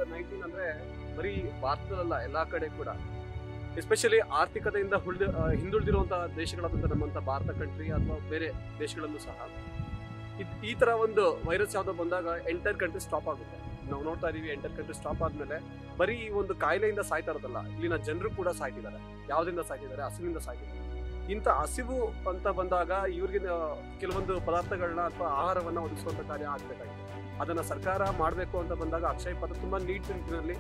COVID-19 ಅಂದ್ರೆ ಬರೀ ಭಾರತದಲ್ಲ ಎಲ್ಲಾ ಕಡೆ ಕೂಡ, ಎಸ್ಪೆಷಲಿ ಆರ್ಥಿಕತೆಯಿಂದ ಹಿಂದುಳಿದಿರುವಂತಹ ದೇಶಗಳಾದಂಥ ನಮ್ಮಂತ ಭಾರತ ಕಂಟ್ರಿ ಅಥವಾ ಬೇರೆ ದೇಶಗಳಲ್ಲೂ ಸಹ ಈ ತರ ಒಂದು ವೈರಸ್ ಯಾವ್ದೋ ಬಂದಾಗ ಎಂಟೈರ್ ಕಂಟ್ರಿ ಸ್ಟಾಪ್ ಆಗುತ್ತೆ. ನಾವು ನೋಡ್ತಾ ಇದೀವಿ, ಎಂಟೈರ್ ಕಂಟ್ರಿ ಸ್ಟಾಪ್ ಆದ್ಮೇಲೆ ಬರೀ ಈ ಒಂದು ಕಾಯಿಲೆಯಿಂದ ಸಾಯ್ತಾ ಇರೋದಲ್ಲ, ಇಲ್ಲಿನ ಜನರು ಕೂಡ ಸಾಯ್ತಿದ್ದಾರೆ. ಯಾವ್ದಿಂದ ಸಾಯ್ತಿದ್ದಾರೆ? ಹಸಿವಿನಿಂದ ಸಾಯ್ತಿದ್ದಾರೆ. ಇಂಥ ಹಸಿವು ಅಂತ ಬಂದಾಗ ಇವ್ರಿಗೆ ಕೆಲವೊಂದು ಪದಾರ್ಥಗಳನ್ನ ಅಥವಾ ಆಹಾರವನ್ನ ಒದಗಿಸುವಂತ ಕಾರ್ಯ ಆಗ್ಬೇಕಾಗಿದೆ. ಅದನ್ನ ಸರ್ಕಾರ ಮಾಡಬೇಕು ಅಂತ ಬಂದಾಗ ಅಕ್ಷಯ ಪಾತ್ರ ತುಂಬಾ ನೀಟ್ ನಿಟ್ಟಿನಲ್ಲಿ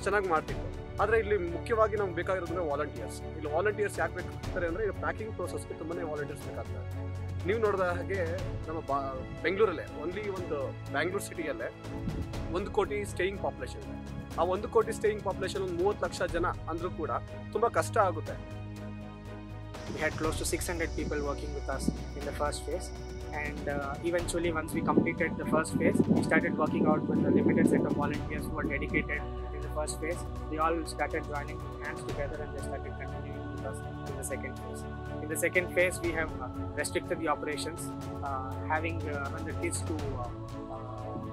ಚೆನ್ನಾಗಿ ಮಾಡ್ತಿತ್ತು. ಆದ್ರೆ ಇಲ್ಲಿ ಮುಖ್ಯವಾಗಿ ನಮ್ಗೆ ಬೇಕಾಗಿರೋದ್ರೆ ವಾಲಂಟಿಯರ್ಸ್. ಇಲ್ಲಿ ವಾಲಂಟಿಯರ್ಸ್ ಯಾಕೆ ಬೇಕಾಗ್ತಾರೆ ಅಂದ್ರೆ ಪ್ಯಾಕಿಂಗ್ ಪ್ರೋಸೆಸ್ಗೆ ತುಂಬಾನೇ ವಾಲಂಟಿಯರ್ಸ್ ಬೇಕಾಗ್ತಾರೆ. ನೀವು ನೋಡಿದ ಹಾಗೆ ನಮ್ಮ ಬೆಂಗಳೂರಲ್ಲೇ ಓನ್ಲಿ ಒಂದು ಬ್ಯಾಂಗ್ಳೂರ್ ಸಿಟಿಯಲ್ಲೇ 1 ಕೋಟಿ ಸ್ಟೇಯಿಂಗ್ ಪಾಪ್ಯುಲೇಷನ್ ಇದೆ. ಆ 1 ಕೋಟಿ ಸ್ಟೇಯಿಂಗ್ ಪಾಪ್ಯುಲೇಷನ್ ಒಂದು 30 ಲಕ್ಷ ಜನ ಅಂದ್ರೂ ಕೂಡ ತುಂಬಾ ಕಷ್ಟ ಆಗುತ್ತೆ. We had close to 600 people working with us in the first phase, and eventually once we completed the first phase, we started working out with a limited set of volunteers who were dedicated in the first phase. They all started joining hands together and they started continuing with us in the second phase. In the second phase, we have restricted the operations, having 100 kids to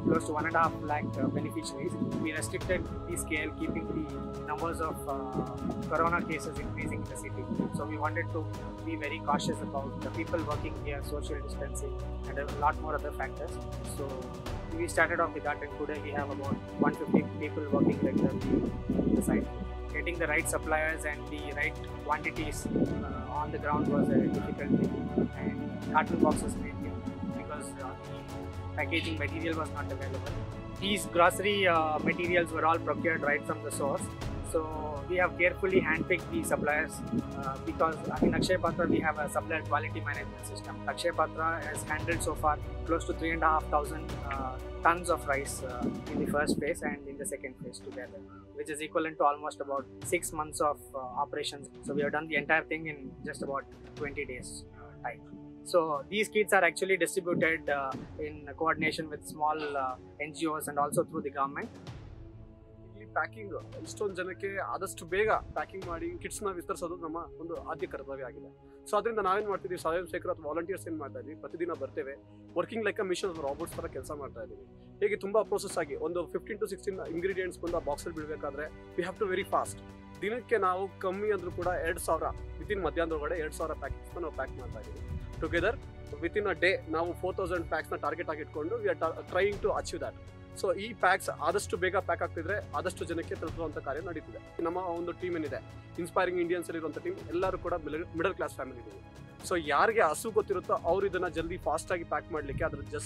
close to 1.5 lakh beneficiaries. We restricted the scale, keeping the numbers of corona cases increasing in the city. So we wanted to be very cautious about the people working here, social distancing, and a lot more other factors. So we started off with that, and today we have about 150 people working regularly on the site. Getting the right suppliers and the right quantities on the ground was a difficult thing, and carton boxes mainly, because packaging material was not available. These grocery materials were all procured right from the source. So we have carefully handpicked the suppliers because in Akshay Patra we have a supplier quality management system. Akshay Patra has handled so far close to 3,500 tons of rice in the first phase and in the second phase together, which is equivalent to almost about 6 months of operations. So we have done the entire thing in just about 20 days time. So these kits are actually distributed in coordination with small NGOs and also through the government. ಇಲ್ಲಿ packing ಇಷ್ಟೊಂದು ಜನಕ್ಕೆ ಆದಷ್ಟು ಬೇಗ packing ಮಾಡಿ ಕಿಟ್ಸ್ನ ವಿಸ್ತರಿಸೋದು ನಮ್ಮ ಒಂದು ಆದ್ಯ ಕರ್ತವ್ಯ ಆಗಿದೆ. ಸೊ ಅದರಿಂದ ನಾವೇನ್ ಮಾಡ್ತಿದ್ದೀವಿ, ಸ್ವಯಂ ಸೇವಕರು ಅಥವಾ ವಾಲಂಟಿಯರ್ಸ್ ಏನ್ ಮಾಡ್ತಾ ಇದೀವಿ, ಪ್ರತಿದಿನ ಬರ್ತೇವೆ, ವರ್ಕಿಂಗ್ ಲೈಕ್ ಅ ಮಿಷನ್ ರಾಬೋಟ್ಸ್ ತರ ಕೆಲಸ ಮಾಡ್ತಾ ಇದೀವಿ. ಹೇಗೆ ತುಂಬಾ ಪ್ರೋಸೆಸ್ ಆಗಿ ಒಂದು 15 to 16 ಇಂಗ್ರೀಡಿಯೆಂಟ್ಸ್ ಬಂದು ಆ ಬಾಕ್ಸಲ್ಲಿ ಬಿಡಬೇಕಾದ್ರೆ we have to very fast. ದಿನಕ್ಕೆ ನಾವು ಕಮ್ಮಿ ಅಂದ್ರೂ ಕೂಡ 2,000 ವಿತಿನ್ ಮಧ್ಯಾಹ್ನದೊಳಗಡೆ 2,000 ಪ್ಯಾಕೆಟ್ಸ್ನ ನಾವು ಪ್ಯಾಕ್ ಮಾಡ್ತಾ ಇದೀವಿ. ಟುಗೆದರ್ ವಿತಿನ್ ಅ ಡೇ ನಾವು 4,000 ಪ್ಯಾಕ್ಸ್ನ ಟಾರ್ಗೆಟ್ ಆಗಿ ಇಟ್ಕೊಂಡು we are trying to achieve that. So ಈ ಪ್ಯಾಕ್ಸ್ ಆದಷ್ಟು ಬೇಗ ಪ್ಯಾಕ್ ಆಗ್ತಿದ್ರೆ ಆದಷ್ಟು ಜನಕ್ಕೆ ತಲುಪುವಂತ ಕಾರ್ಯ ನಡೀತಿದೆ. ನಮ್ಮ ಒಂದು ಟೀಮ್ ಏನಿದೆ, ಇನ್ಸ್ಪೈರಿಂಗ್ ಇಂಡಿಯನ್ಸ್ ಇರುವಂತ ಟೀಮ್, ಎಲ್ಲರೂ ಕೂಡ ಮಿಡಲ್ ಕ್ಲಾಸ್ ಫ್ಯಾಮಿಲಿ ಇದೆ. ಸೊ ಯಾರಿಗೆ ಹಸು ಗೊತ್ತಿರುತ್ತೋ ಅವ್ರು ಇದನ್ನ ಜಲ್ದಿ ಫಾಸ್ಟ್ ಆಗಿ ಪ್ಯಾಕ್ ಮಾಡ್ಲಿಕ್ಕೆ, ಅದ್ರ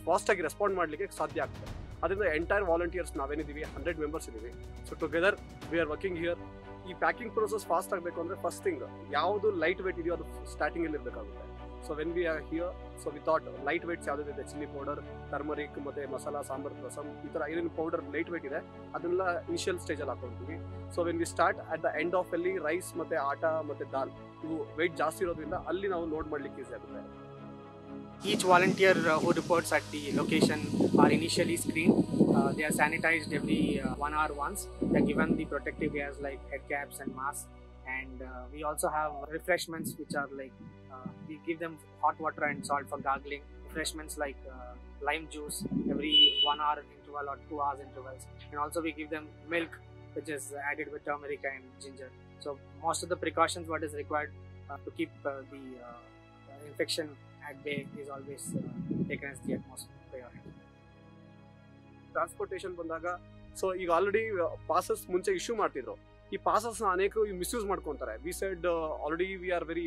ಫಾಸ್ಟ್ ಆಗಿ ರೆಸ್ಪಾಂಡ್ ಮಾಡ್ಲಿಕ್ಕೆ ಸಾಧ್ಯ ಆಗ್ತದೆ. ಅದರಿಂದ ಎಂಟೈರ್ ವಾಲಂಟಿಯರ್ಸ್ ನಾವೇನಿದೀವಿ 100 ಮೆಂಬರ್ಸ್ ಇದೀವಿ. So together we are working here. ಈ ಪ್ಯಾಕಿಂಗ್ ಪ್ರೊಸೆಸ್ ಫಾಸ್ಟ್ ಆಗಬೇಕು ಅಂದ್ರೆ ಫಸ್ಟ್ ಥಿಂಗ್ ಯಾವುದು ಲೈಟ್ ವೇಟ್ ಇದೆಯೋ ಅದು ಸ್ಟಾರ್ಟಿಂಗ್ ಅಲ್ಲಿ ಇರಬೇಕಾಗುತ್ತೆ. So when we are here, so we thought light weights ಯಾವ್ದಿದೆ, ಚಿಲ್ಲಿ ಪೌಡರ್, ಟರ್ಮರಿಕ್ ಮತ್ತೆ ಮಸಾಲಾ, ಸಾಂಬಾರ್ ರಸಮ್, ಈ ತರ ಏನೇನು ಪೌಡರ್ ಲೈಟ್ ವೇಟ್ ಇದೆ ಅದನ್ನೆಲ್ಲ ಇನಿಷಿಯಲ್ ಸ್ಟೇಜ್ ಅಲ್ಲಿ ಹಾಕೊಳ್ತೀವಿ. So when we start at the end of ಅಲ್ಲಿ ರೈಸ್ ಮತ್ತೆ ಆಟಾ ಮತ್ತೆ ದಾಲ್ ಇವು ವೇಟ್ ಜಾಸ್ತಿ ಇರೋದ್ರಿಂದ ಅಲ್ಲಿ ನಾವು ನೋಡ್ ಮಾಡ್ಲಿಕ್ಕೆ ಈಸಿ ಆಗುತ್ತೆ. Each volunteer who reports at the location are initially screened. They are sanitized every 1 hour once. They are given the protective gears like head caps and masks. And we also have refreshments which are like, we give them hot water and salt for gargling. Refreshments like lime juice every 1 hour interval or 2 hours intervals. And also we give them milk which is added with turmeric and ginger. So most of the precautions what is required to keep the infection at bay is always taken as the utmost priority. Transportation ಬಂದಾಗ so ಈಗ already passes ಮುಂಚೆ issue ಮಾಡ್ತಿದ್ರು. ಈ ಪಾಸಸ್ನ ಅನೇಕರು misuse ಮಾಡ್ಕೊಂತಾರೆ. We said already we are very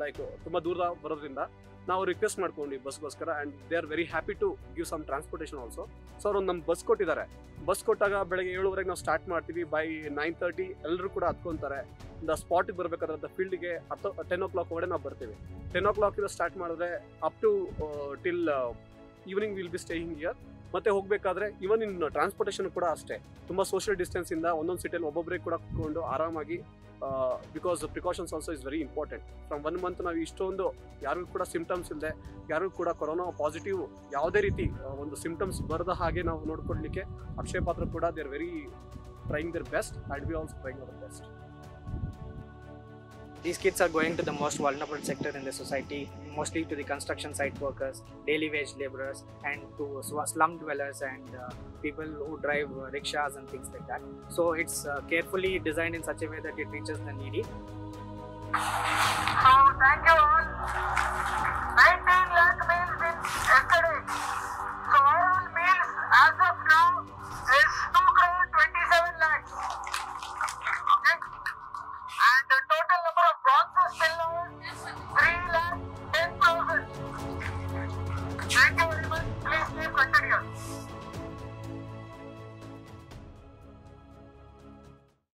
like ತುಂಬಾ ದೂರ ಬರೋದ್ರಿಂದ ನಾವು ರಿಕ್ವೆಸ್ಟ್ ಮಾಡ್ಕೊಂಡ್ವಿ ಬಸ್ಗೋಸ್ಕರ, and they are very happy to give some transportation also. So ಅವ್ರು ನಮ್ಗೆ ಬಸ್ ಕೊಟ್ಟಿದ್ದಾರೆ. ಬಸ್ ಕೊಟ್ಟಾಗ ಬೆಳಗ್ಗೆ 7:30 ನಾವು ಸ್ಟಾರ್ಟ್ ಮಾಡ್ತೀವಿ. ಬೈ 9:30 ಎಲ್ಲರೂ ಕೂಡ ಹತ್ಕೊಂತಾರೆ. ಸ್ಪಾಟ್ಗೆ ಬರ್ಬೇಕಾದ್ರೆ ಫೀಲ್ಡ್ಗೆ 10 o'clock ಒಳಗಡೆ ನಾವು ಬರ್ತೀವಿ. 10 o'clock ಸ್ಟಾರ್ಟ್ ಮಾಡಿದ್ರೆ up to till evening will be staying here. ಮತ್ತೆ ಹೋಗ್ಬೇಕಾದ್ರೆ ಇವನ್ ಇನ್ ಟ್ರಾನ್ಸ್ಪೋರ್ಟೇಷನ್ ಕೂಡ ಅಷ್ಟೇ, ತುಂಬಾ ಸೋಷಿಯಲ್ ಡಿಸ್ಟೆನ್ಸ್ ಇಂದ ಒಂದೊಂದು ಸಿಟಿಯಲ್ಲಿ ಒಬ್ಬೊಬ್ಬರೇ ಕೂಡ ಕೂತ್ಕೊಂಡು ಆರಾಮಾಗಿ, because precautions also is very important. From 1 month ನಾವು ಇಷ್ಟೊಂದು ಯಾರಿಗೂ ಕೂಡ ಸಿಂಪ್ಟಮ್ಸ್ ಇಲ್ಲದೆ, ಯಾರಿಗೂ ಕೂಡ ಕೊರೋನಾ ಪಾಸಿಟಿವ್ ಯಾವುದೇ ರೀತಿ ಒಂದು ಸಿಂಪ್ಟಮ್ಸ್ ಬರದ ಹಾಗೆ ನಾವು ನೋಡ್ಕೊಳ್ಲಿಕ್ಕೆ ಅಕ್ಷಯ ಪಾತ್ರ ಕೂಡ they are very trying there best, and we also trying hour best. These kits are going to the most vulnerable sector in the society, mostly to the construction site workers, daily wage laborers, and to slum dwellers and people who drive rickshaws and things like that. So it's carefully designed in such a way that it reaches the needy. So thank you all. 19